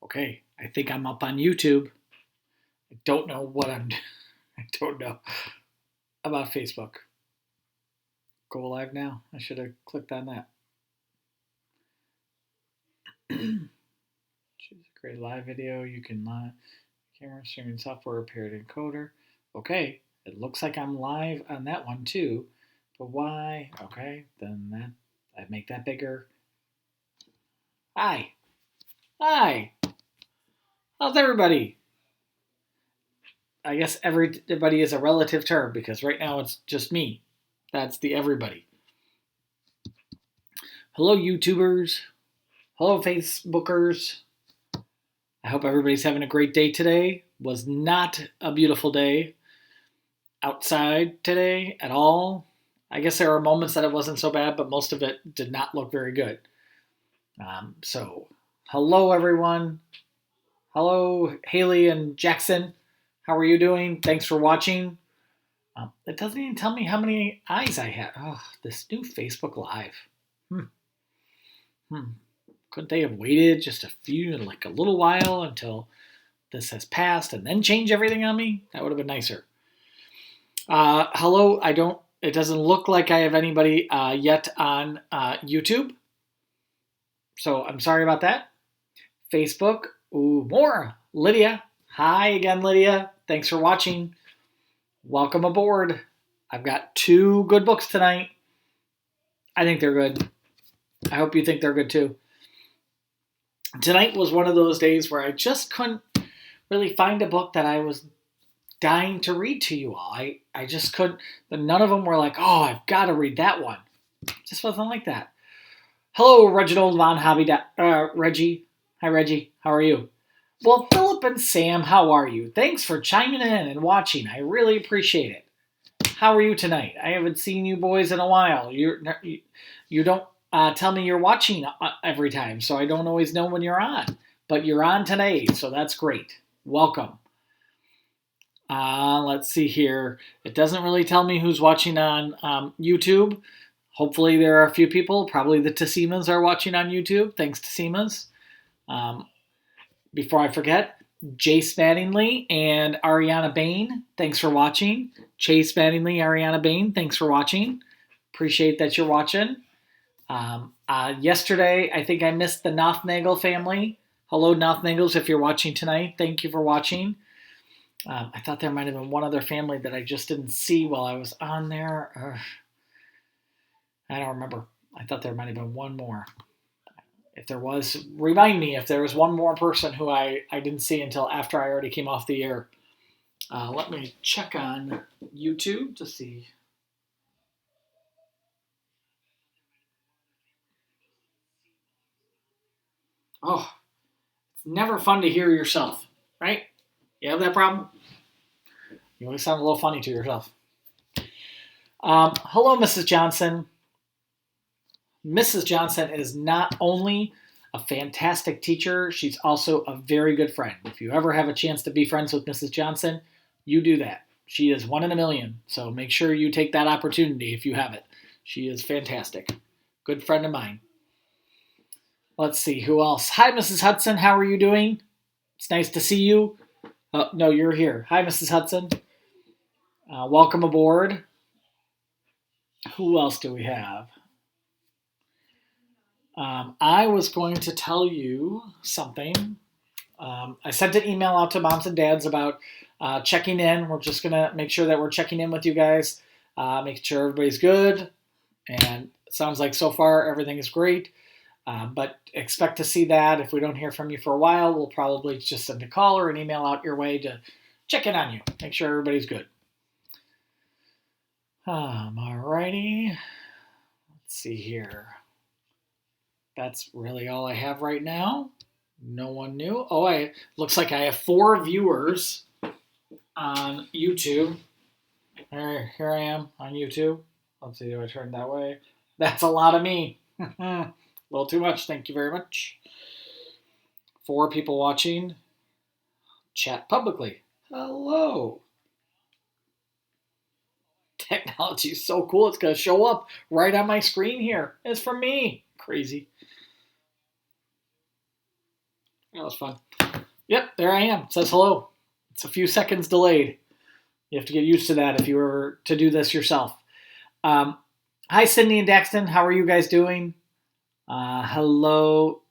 Okay, I think I'm up on YouTube. I don't know what I'm. I don't know about Facebook. Go live now. I should have clicked on that. Choose a great live video. You can live camera streaming software appeared encoder. Okay, it looks like I'm live on that one too. But why? Okay, then I make that bigger. Hi, hi. How's everybody? I guess everybody is a relative term because right now it's just me. That's the everybody. Hello, YouTubers. Hello, Facebookers. I hope everybody's having a great day today. Was not a beautiful day outside today at all. I guess there are moments that it wasn't so bad, but most of it did not look very good. So, hello, everyone. Hello, Haley and Jackson. How are you doing? Thanks for watching. It doesn't even tell me how many eyes I had. Oh, this new Facebook Live. Couldn't they have waited just like a little while until this has passed and then change everything on me? That would have been nicer. Hello, it doesn't look like I have anybody yet on YouTube. So I'm sorry about that. Facebook, ooh, more. Lydia. Hi again, Lydia. Thanks for watching. Welcome aboard. I've got 2 good books tonight. I think they're good. I hope you think they're good too. Tonight was one of those days where I just couldn't really find a book that I was dying to read to you all. I just couldn't. None of them were like, oh, I've got to read that one. It just wasn't like that. Hello, Reginald Von Hobby. Reggie. Hi, Reggie. How are you? Well, Philip and Sam, how are you? Thanks for chiming in and watching. I really appreciate it. How are you tonight? I haven't seen you boys in a while. You don't tell me you're watching every time, so I don't always know when you're on. But you're on today, so that's great. Welcome. Let's see here. It doesn't really tell me who's watching on YouTube. Hopefully there are a few people. Probably the Tasimas are watching on YouTube. Thanks, Tasimas. Before I forget, Jace Mattingly and Ariana Bain, thanks for watching. Chase Mattingly, Ariana Bain, thanks for watching. Appreciate that you're watching. Yesterday, I think I missed the Nothnagel family. Hello, Nothnagels, if you're watching tonight. Thank you for watching. I thought there might have been one other family that I just didn't see while I was on there. I don't remember. I thought there might have been one more. If there was, remind me if there was one more person who I didn't see until after I already came off the air. Let me check on YouTube to see. Oh, it's never fun to hear yourself, right? You have that problem? You always sound a little funny to yourself. Hello, Mrs. Johnson. Mrs. Johnson is not only a fantastic teacher, she's also a very good friend. If you ever have a chance to be friends with Mrs. Johnson, you do that. She is 1 in a million, so make sure you take that opportunity if you have it. She is fantastic. Good friend of mine. Let's see, who else? Hi, Mrs. Hudson. How are you doing? It's nice to see you. No, you're here. Hi, Mrs. Hudson. Welcome aboard. Who else do we have? I was going to tell you something. I sent an email out to moms and dads about checking in. We're just going to make sure that we're checking in with you guys, making sure everybody's good. And it sounds like so far everything is great. But expect to see that. If we don't hear from you for a while, we'll probably just send a call or an email out your way to check in on you, make sure everybody's good. Alrighty. Let's see here. That's really all I have right now. No one new. Oh, looks like I have 4 viewers on YouTube. Here I am on YouTube. Let's see, do I turn that way? That's a lot of me. A little too much. Thank you very much. 4 people watching. Chat publicly. Hello. Technology is so cool. It's going to show up right on my screen here. It's from me. Crazy. That was fun. Yep, there I am. It says hello. It's a few seconds delayed. You have to get used to that if you were to do this yourself. Hi, Sydney and Daxton. How are you guys doing? Hello.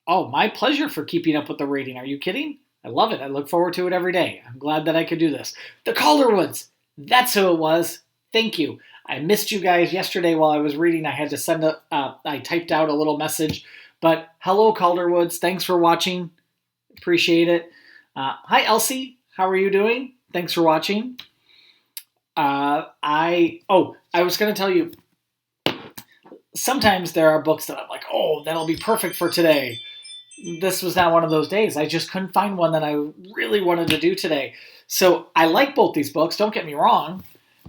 Oh, my pleasure for keeping up with the rating. Are you kidding? I love it. I look forward to it every day. I'm glad that I could do this. The Calderwoods. That's who it was. Thank you. I missed you guys yesterday while I was reading. I had to I typed out a little message. But hello, Calderwoods. Thanks for watching. Appreciate it. Hi, Elsie. How are you doing? Thanks for watching. I was going to tell you, sometimes there are books that I'm like, oh, that'll be perfect for today. This was not one of those days. I just couldn't find one that I really wanted to do today. So I like both these books, don't get me wrong,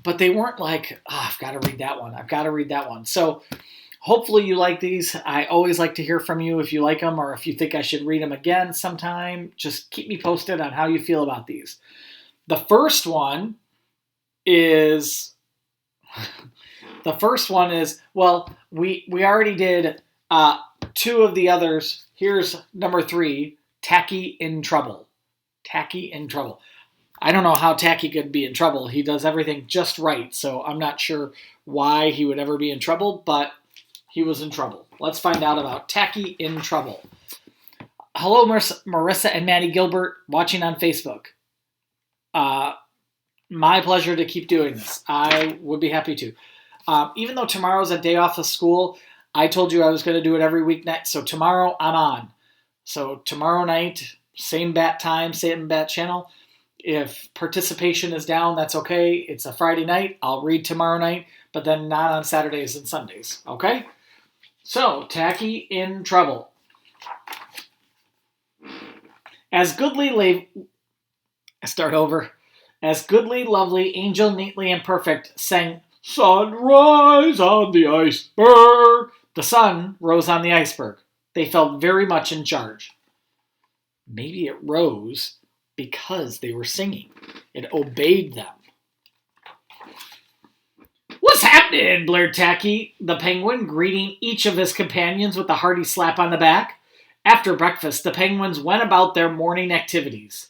but they weren't like, I've got to read that one. I've got to read that one. So hopefully you like these. I always like to hear from you if you like them or if you think I should read them again sometime. Just keep me posted on how you feel about these. The first one is, well, we already did two of the others. Here's number 3, Tacky in Trouble. Tacky in Trouble. I don't know how Tacky could be in trouble. He does everything just right, so I'm not sure why he would ever be in trouble, but he was in trouble. Let's find out about Tacky in Trouble. Hello, Marissa and Maddie Gilbert watching on Facebook. My pleasure to keep doing this. I would be happy to. Even though tomorrow's a day off of school, I told you I was going to do it every weeknight, so tomorrow I'm on. So tomorrow night, same bat time, same bat channel. If participation is down, that's okay. It's a Friday night. I'll read tomorrow night, but then not on Saturdays and Sundays, okay? So, Tacky in Trouble. As goodly, lovely, angel, neatly, and perfect sang Sunrise on the iceberg. The sun rose on the iceberg. They felt very much in charge. Maybe it rose because they were singing. It obeyed them. What's happening? Blared Tacky, the penguin, greeting each of his companions with a hearty slap on the back. After breakfast, the penguins went about their morning activities.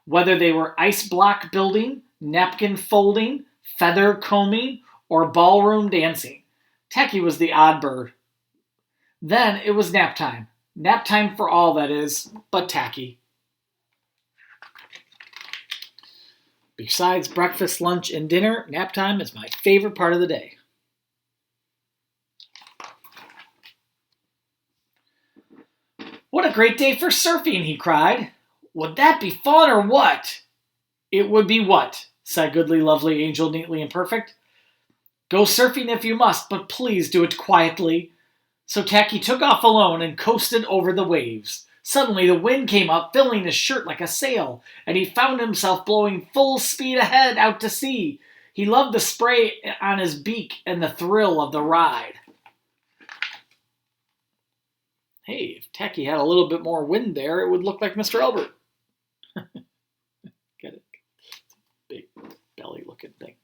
Whether they were ice block building, napkin folding, feather combing, or ballroom dancing, Tacky was the odd bird. Then it was nap time. Nap time for all, that is, but Tacky. Besides breakfast, lunch, and dinner, nap time is my favorite part of the day. What a great day for surfing, he cried. Would that be fun or what? It would be what? Said goodly, lovely, angel, neatly, and perfect. Go surfing if you must, but please do it quietly. So Tacky took off alone and coasted over the waves. Suddenly the wind came up, filling his shirt like a sail, and he found himself blowing full speed ahead out to sea. He loved the spray on his beak and the thrill of the ride. Hey, if Tacky had a little bit more wind there, it would look like Mr. Albert. Get it? It's a big belly-looking thing.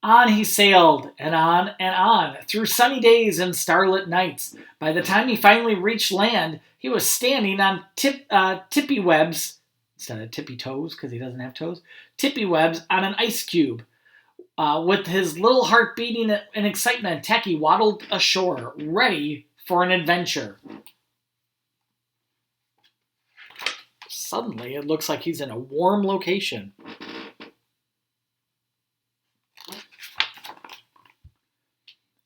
On he sailed, and on, through sunny days and starlit nights. By the time he finally reached land, he was standing on tippy webs, instead of tippy toes, because he doesn't have toes, tippy webs on an ice cube. With his little heart beating in excitement, Tacky waddled ashore, ready for an adventure. Suddenly, it looks like he's in a warm location.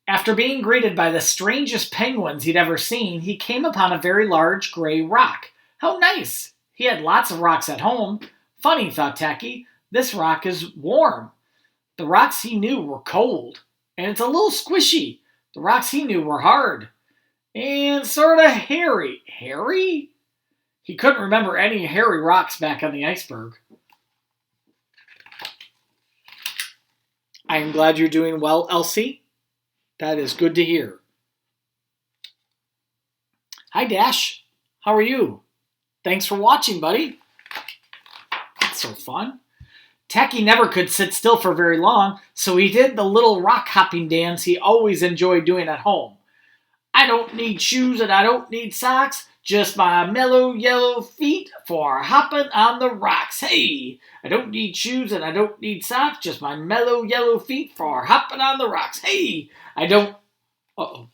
After being greeted by the strangest penguins he'd ever seen, he came upon a very large gray rock. How nice! He had lots of rocks at home. Funny, thought Tacky, this rock is warm. The rocks he knew were cold, and it's a little squishy. The rocks he knew were hard, and sort of hairy. Hairy? He couldn't remember any hairy rocks back on the iceberg. I am glad you're doing well, Elsie. That is good to hear. Hi, Dash. How are you? Thanks for watching, buddy. That's so fun. Tacky never could sit still for very long, so he did the little rock hopping dance he always enjoyed doing at home. I don't need shoes and I don't need socks. Just my mellow yellow feet for hopping on the rocks. Hey, I don't need shoes and I don't need socks. Just my mellow yellow feet for hopping on the rocks. Hey, I don't... Uh-oh.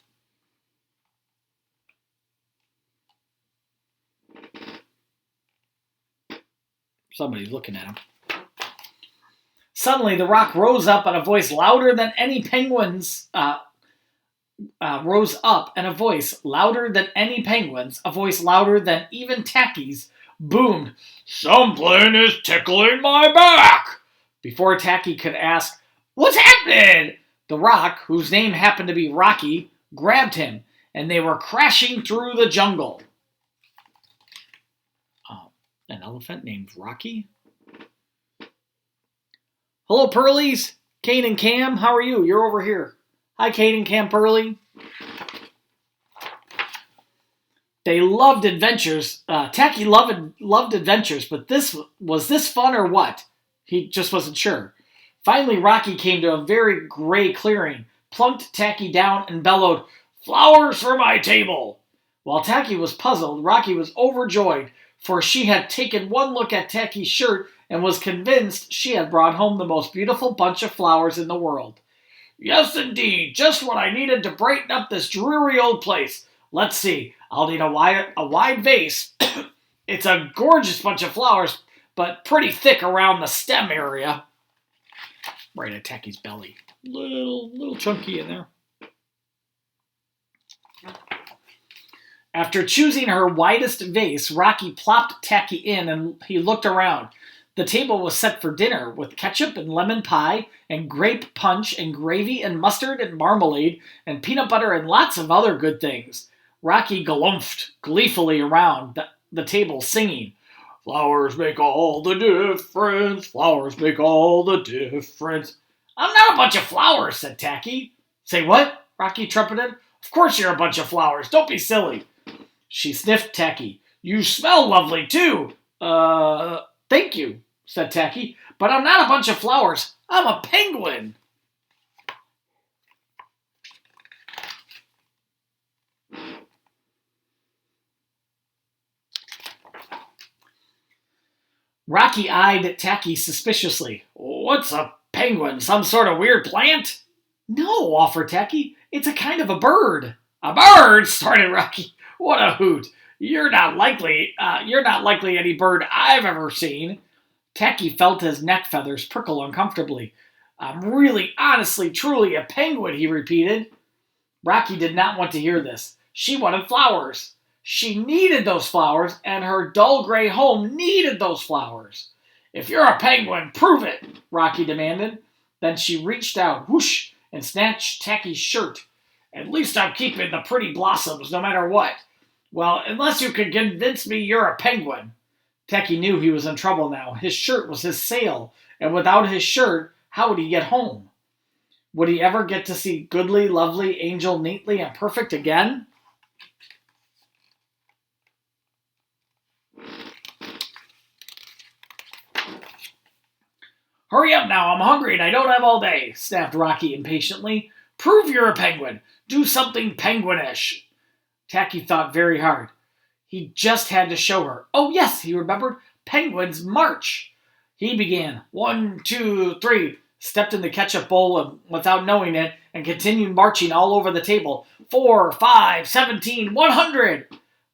Somebody's looking at him. Suddenly, the rock rose up and a voice louder than any penguin's... rose up, and a voice louder than any penguin's, a voice louder than even Tacky's, boomed, "Something is tickling my back!" Before Tacky could ask, "What's happening?" the rock, whose name happened to be Rocky, grabbed him, and they were crashing through the jungle. An elephant named Rocky? Hello, Pearlies. Kane and Cam, how are you? You're over here. Hi, Kate and Cam Pearly. They loved adventures. Tacky loved adventures, but was this fun or what? He just wasn't sure. Finally, Rocky came to a very gray clearing, plunked Tacky down, and bellowed, "Flowers for my table!" While Tacky was puzzled, Rocky was overjoyed, for she had taken one look at Tacky's shirt and was convinced she had brought home the most beautiful bunch of flowers in the world. "Yes, indeed, just what I needed to brighten up this dreary old place. Let's see, I'll need a wide vase. It's a gorgeous bunch of flowers, but pretty thick around the stem area." Right at Tacky's belly. Little chunky in there. After choosing her widest vase, Rocky plopped Tacky in and he looked around. The table was set for dinner with ketchup and lemon pie and grape punch and gravy and mustard and marmalade and peanut butter and lots of other good things. Rocky galumphed gleefully around the table singing, "Flowers make all the difference, flowers make all the difference." "I'm not a bunch of flowers," said Tacky. "Say what?" Rocky trumpeted. "Of course you're a bunch of flowers. Don't be silly." She sniffed Tacky. "You smell lovely too." Thank you," said Tacky, "but I'm not a bunch of flowers. I'm a penguin." Rocky eyed Tacky suspiciously. "What's a penguin? Some sort of weird plant?" "No," offered Tacky. "It's a kind of a bird." "A bird?" started Rocky. "What a hoot! You're not likely any bird I've ever seen." Tacky felt his neck feathers prickle uncomfortably. "I'm really, honestly, truly a penguin," he repeated. Rocky did not want to hear this. She wanted flowers. She needed those flowers, and her dull gray home needed those flowers. "If you're a penguin, prove it," Rocky demanded. Then she reached out, whoosh, and snatched Tacky's shirt. "At least I'm keeping the pretty blossoms no matter what." "Well, unless you can convince me you're a penguin." Tacky knew he was in trouble now. His shirt was his sail, and without his shirt, how would he get home? Would he ever get to see Goodly, Lovely, Angel, Neatly, and Perfect again? "Hurry up now, I'm hungry and I don't have all day," snapped Rocky impatiently. "Prove you're a penguin. Do something penguinish." Tacky thought very hard. He just had to show her. Oh yes, he remembered. Penguins march. He began. 1, 2, 3. Stepped in the ketchup bowl without knowing it and continued marching all over the table. 4, 5, 17, 100.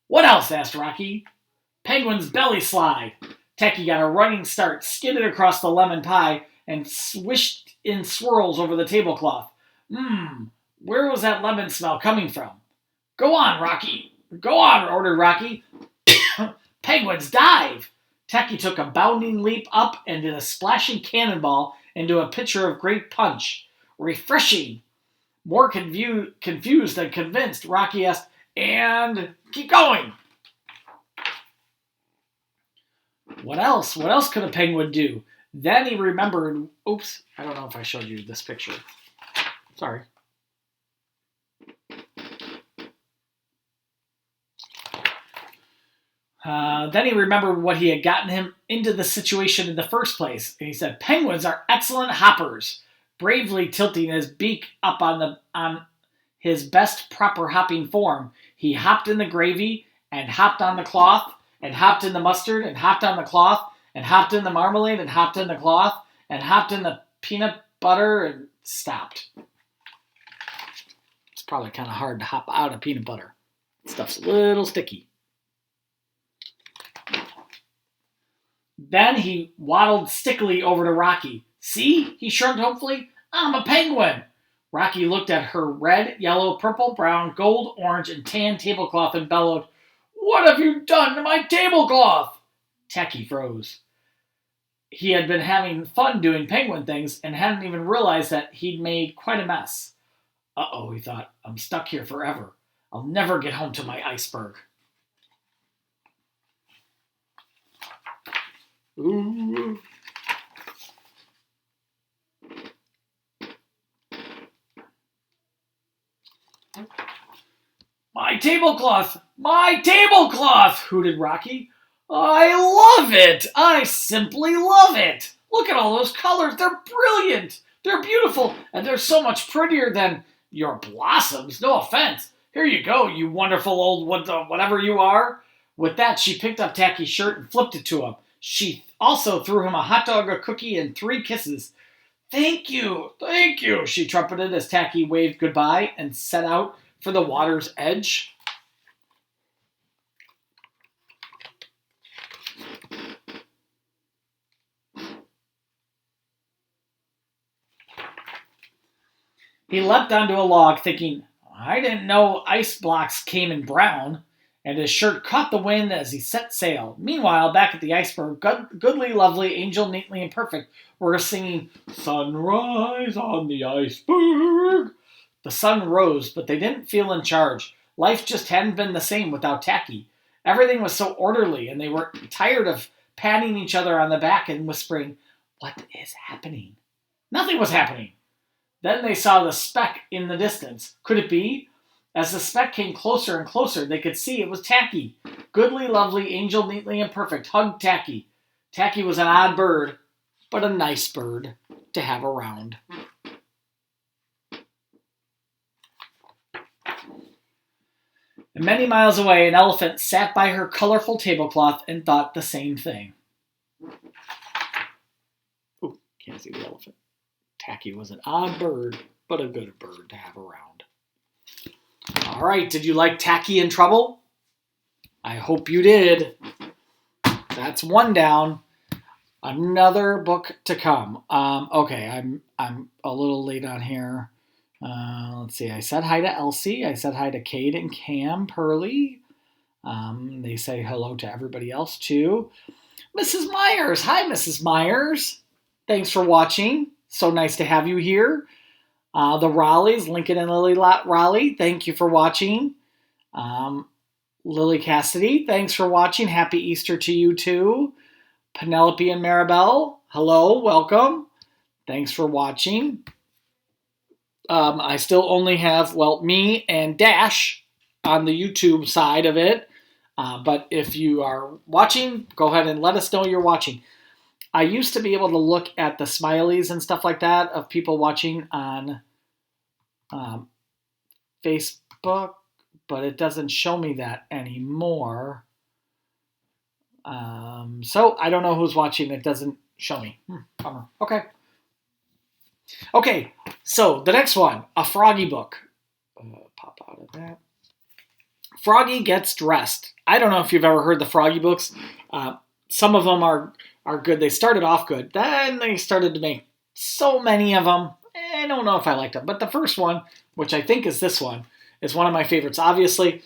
"What else?" asked Rocky. "Penguin's belly slide." Tacky got a running start, skidded across the lemon pie, and swished in swirls over the tablecloth. Where was that lemon smell coming from? "Go on, Rocky. Go on," ordered Rocky. "Penguins dive." Tacky took a bounding leap up and did a splashing cannonball into a pitcher of grape punch. "Refreshing." More confused than convinced, Rocky asked, "And keep going." What else? What else could a penguin do? Then he remembered... Oops, I don't know if I showed you this picture. Sorry. Then he remembered what he had gotten him into the situation in the first place. And he said, "Penguins are excellent hoppers." Bravely tilting his beak up on his best proper hopping form. He hopped in the gravy and hopped on the cloth and hopped in the mustard and hopped on the cloth and hopped in the marmalade and hopped in the cloth and hopped in the peanut butter and stopped. It's probably kind of hard to hop out of peanut butter. Stuff's a little sticky. Then he waddled stickily over to Rocky. See, he shrugged hopefully, I'm a penguin. Rocky looked at her red, yellow, purple, brown, gold, orange, and tan tablecloth and bellowed, What have you done to my tablecloth? Tacky froze. He had been having fun doing penguin things and hadn't even realized that he'd made quite a mess. Uh-oh, he thought, I'm stuck here forever. I'll never get home to my iceberg. Ooh. My tablecloth! My tablecloth! Hooted Rocky. I love it! I simply love it! Look at all those colors. They're brilliant. They're beautiful. And they're so much prettier than your blossoms. No offense. Here you go, you wonderful old whatever you are. With that, she picked up Tacky's shirt and flipped it to him. She also threw him a hot dog, a cookie, and 3 kisses. Thank you, she trumpeted as Tacky waved goodbye and set out for the water's edge. He leapt onto a log thinking, I didn't know ice blocks came in brown, and his shirt caught the wind as he set sail. Meanwhile, back at the iceberg, Goodly, Lovely, Angel, Neatly, and Perfect were singing, Sunrise on the iceberg. The sun rose, but they didn't feel in charge. Life just hadn't been the same without Tacky. Everything was so orderly, and they were tired of patting each other on the back and whispering, What is happening? Nothing was happening. Then they saw the speck in the distance. Could it be? As the speck came closer and closer, they could see it was Tacky. Goodly, Lovely, Angel, Neatly, and Perfect hugged Tacky. Tacky was an odd bird, but a nice bird to have around. And many miles away, an elephant sat by her colorful tablecloth and thought the same thing. Ooh, can't see the elephant. Tacky was an odd bird, but a good bird to have around. All right, did you like Tacky in Trouble? I hope you did. That's one down. Another book to come. Okay, I'm a little late on here. Let's see. I said hi to Elsie. I said hi to Kate and Cam Pearly. They say hello to everybody else too. Mrs. Myers. Hi, Mrs. Myers. Thanks for watching. So nice to have you here. The Raleighs, Lincoln and Lily Raleigh, thank you for watching. Lily Cassidy, thanks for watching. Happy Easter to you too. Penelope and Maribel, hello, welcome. Thanks for watching. I still only have, me and Dash on the YouTube side of it. But if you are watching, go ahead and let us know you're watching. I used to be able to look at the smileys and stuff like that of people watching on Facebook, but it doesn't show me that anymore. So I don't know who's watching. It doesn't show me. Bummer. Okay, so the next one, a Froggy book. Pop out of that. Froggy Gets Dressed. I don't know if you've ever heard the Froggy books. Some of them are good. They started off good. Then they started to make so many of them. I don't know if I liked them. But the first one, which I think is this one, is one of my favorites. Obviously,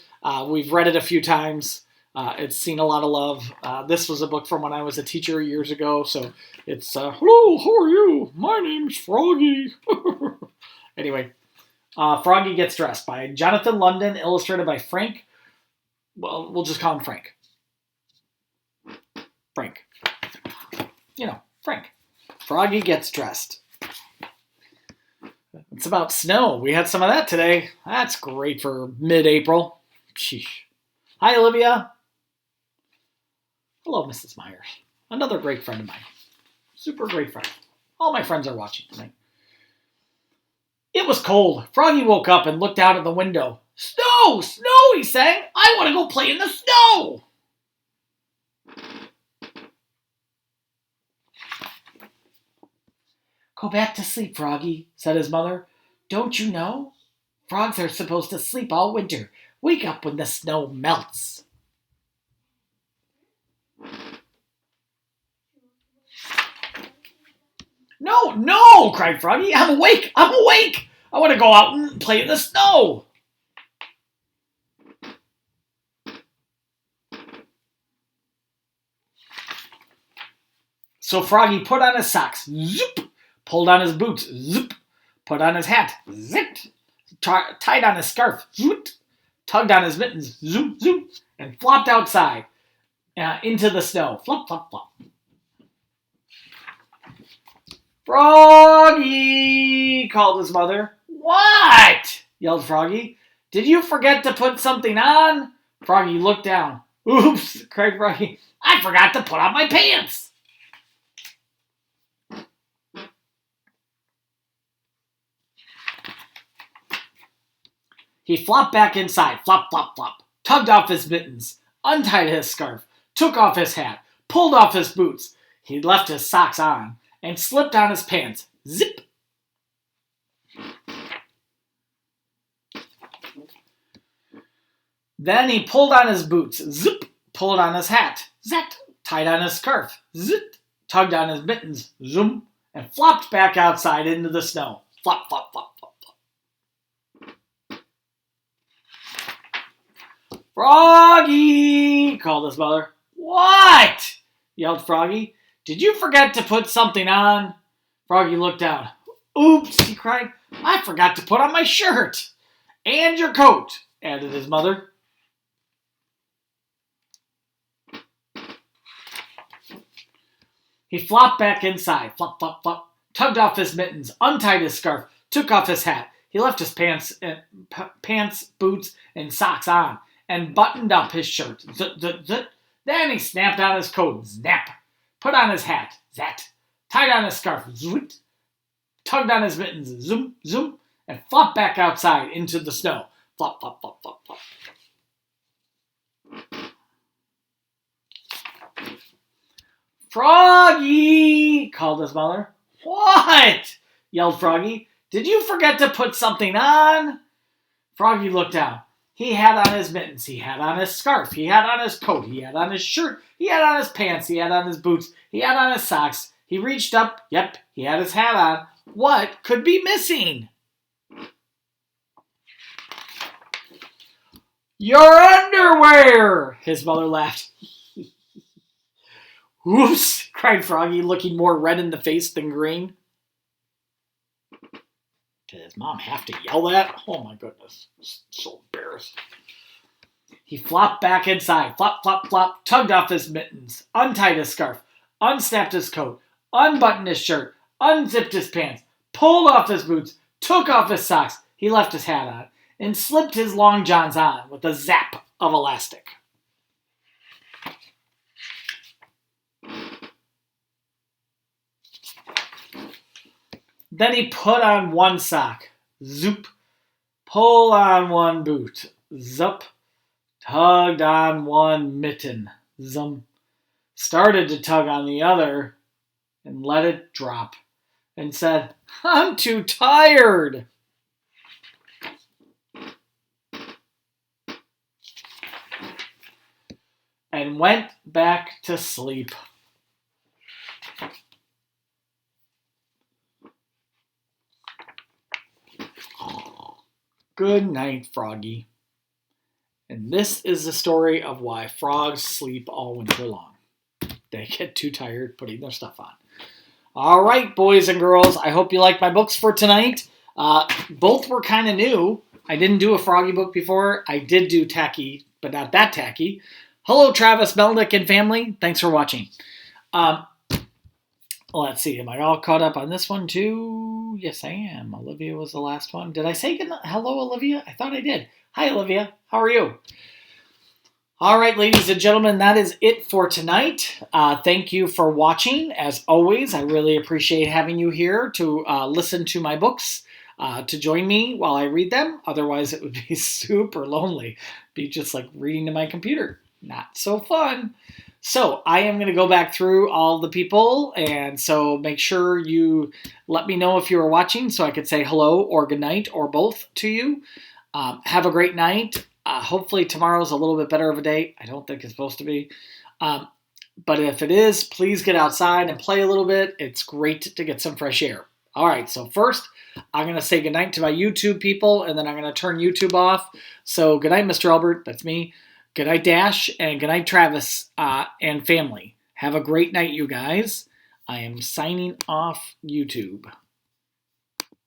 we've read it a few times. It's seen a lot of love. This was a book from when I was a teacher years ago. So it's, hello, how are you? My name's Froggy. Anyway, Froggy Gets Dressed by Jonathan London, illustrated by Frank. Well, we'll just call him Frank. Frank. Frank. Froggy Gets Dressed. It's about snow. We had some of that today. That's great for mid-April. Sheesh. Hi, Olivia. Hello, Mrs. Myers. Another great friend of mine. Super great friend. All my friends are watching tonight. It was cold. Froggy woke up and looked out of the window. Snow! Snow! He sang. I want to go play in the snow! Go back to sleep, Froggy, said his mother. Don't you know? Frogs are supposed to sleep all winter. Wake up when the snow melts. No, no, cried Froggy. I'm awake. I'm awake. I want to go out and play in the snow. So Froggy put on his socks, zoop, pulled on his boots, zoop, put on his hat, zip, tied on his scarf, zoop, tugged on his mittens, zoop, zoop, and flopped outside into the snow. Flop, flop, flop. Froggy, called his mother. What? Yelled Froggy. Did you forget to put something on? Froggy looked down. Oops, cried Froggy. I forgot to put on my pants. He flopped back inside, flop, flop, flop, tugged off his mittens, untied his scarf, took off his hat, pulled off his boots. He left his socks on and slipped on his pants. Zip! Then he pulled on his boots. Zip! Pulled on his hat. Zat! Tied on his scarf. Zip! Tugged on his mittens. Zoom! And flopped back outside into the snow. Flop, flop, flop, flop, flop. Froggy! Called his mother. What? Yelled Froggy. Did you forget to put something on? Froggy looked down. Oops, he cried. I forgot to put on my shirt. And your coat, added his mother. He flopped back inside, flop, flop, flop, tugged off his mittens, untied his scarf, took off his hat. He left his pants, boots, and socks on, and buttoned up his shirt. Zut, zut, zut. Then he snapped on his coat, snap, put on his hat, zat, tied on his scarf, zoot, tugged on his mittens, zoom, zoom, and flopped back outside into the snow. Flop, flop, flop, flop, flop. Froggy, called his mother. What? Yelled Froggy. Did you forget to put something on? Froggy looked down. He had on his mittens, he had on his scarf, he had on his coat, he had on his shirt, he had on his pants, he had on his boots, he had on his socks. He reached up, yep, he had his hat on. What could be missing? Your underwear! His mother laughed. Oops, cried Froggy, looking more red in the face than green. Did his mom have to yell that? Oh my goodness, so embarrassed. He flopped back inside, flop, flop, flop, tugged off his mittens, untied his scarf, unsnapped his coat, unbuttoned his shirt, unzipped his pants, pulled off his boots, took off his socks, he left his hat on, and slipped his long johns on with a zap of elastic. Then he put on one sock, zoop, pulled on one boot, zup, tugged on one mitten, zum, started to tug on the other, and let it drop, and said, I'm too tired. And went back to sleep. Good night, Froggy. And this is the story of why frogs sleep all winter long. They get too tired putting their stuff on. All right, boys and girls, I hope you liked my books for tonight. Both were kind of new. I didn't do a Froggy book before. I did do tacky, but not that tacky. Hello, Travis Melnick and family. Thanks for watching. Let's see. Am I all caught up on this one too? Yes, I am. Olivia was the last one. Did I say hello, Olivia? I thought I did. Hi, Olivia. How are you? All right, ladies and gentlemen, that is it for tonight. Thank you for watching. As always, I really appreciate having you here to listen to my books. to join me while I read them. Otherwise, it would be super lonely. Be just like reading to my computer. Not so fun. So I am going to go back through all the people, and so make sure you let me know if you are watching so I could say hello or good night or both to you. Have a great night. Hopefully tomorrow's a little bit better of a day. I don't think it's supposed to be. But if it is, please get outside and play a little bit. It's great to get some fresh air. All right, so first, I'm going to say goodnight to my YouTube people, and then I'm going to turn YouTube off. So goodnight, Mr. Albert. That's me. Good night, Dash, and good night, Travis and family. Have a great night, you guys. I am signing off YouTube.